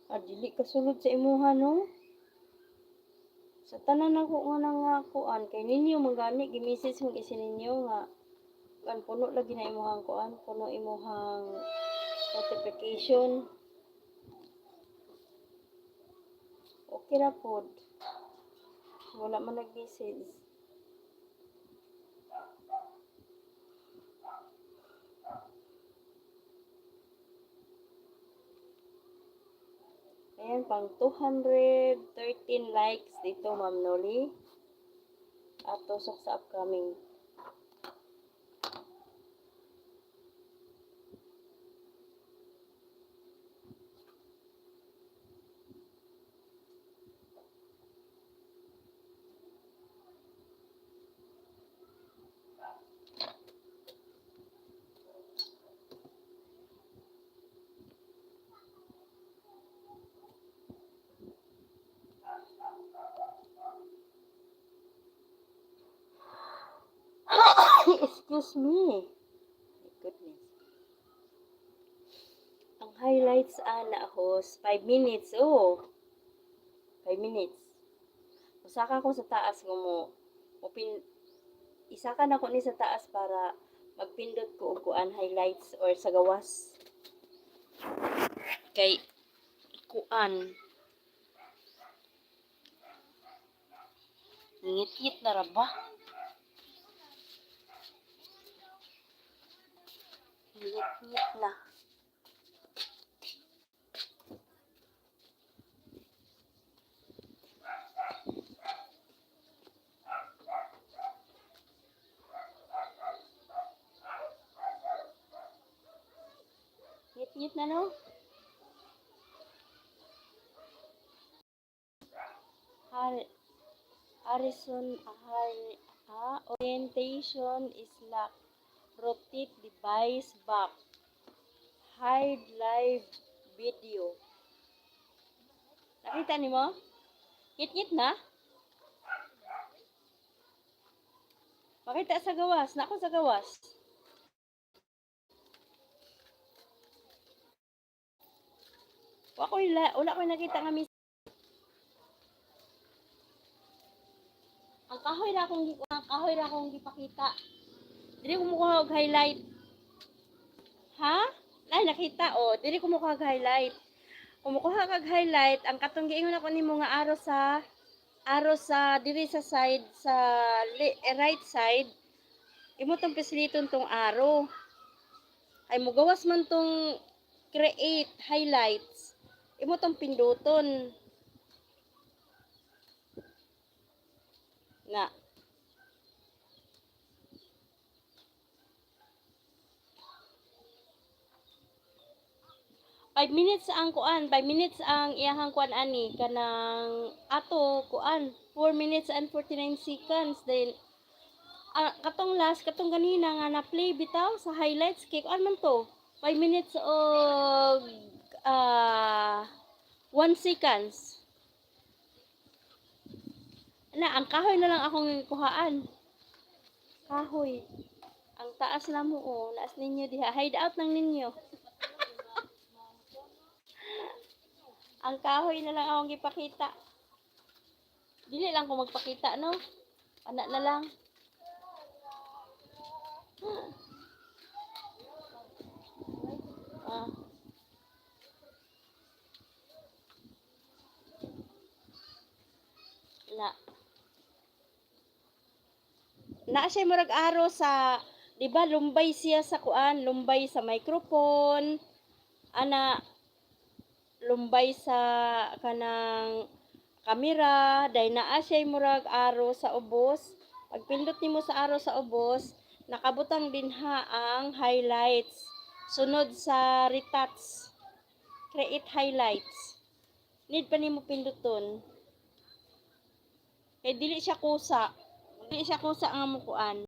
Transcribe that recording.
Dili kasulod sa imuha no. Sa tanan ako nga nangakuan kay ninyo magani gi-message mo kasi ninyo nga kan puno lagi na imuhang kuan, puno imuhang notification. Okay ra pod. Wala man nag-message. Ayan, pang 213 likes dito, Ma'am Noli. At tusok sa upcoming. Excuse me. My goodness. Ang highlights na host 5 minutes. Oh. 5 minutes. Usaka ko sa taas mo isa ka na ko ni sa taas para magpindot ko og kuan highlights or sa gawas. Kay kuan. Ngit-ngit na ra ba? Ngit-ngit na. Ngit-ngit na no? Harrison, orientation is locked. Rotate device back. Hide live video. Nakita ni mo? Ngit-ngit na? Makita sa gawas. Nako sa gawas. Wala ko nakita nga miss. Ang kahoy ra akong gipakita. Dili ko mukuha og highlight. Ha? Ay nakita dili ko mukuha og highlight. Kumukuha kag highlight, ang katong giingon ako nimo nga aro sa diri sa side sa right side. Imo tong pisliton tong aro. Ay mugawas man tong create highlights. Imo tong pinduton. Na. Five minutes ang kuan, 5 minutes ang iyahang kuan ani kanang ato kuan 4 minutes and 49 seconds then katong ganina nga na play bitaw sa highlights kay kuan man to 5 minutes og 1 seconds na ang kahoy na lang akong kuhaan kahoy ang taas na mo naas ninyo diha hide out lang ninyo ang kahoy na lang akong gipakita dili lang ko magpakita no ana na lang na siya murag aro sa, di ba lumbay siya sa kuan, lumbay sa microphone, lumbay sa kanang kamera, dahil naa siya murag aro sa ubos. Pagpindot nimo sa aro sa ubos, nakabutang din ang highlights. Sunod sa retouch, create highlights. Need pa nimo pinduton. Kay dili siya kusa. Dili siya kusa nga mukuan.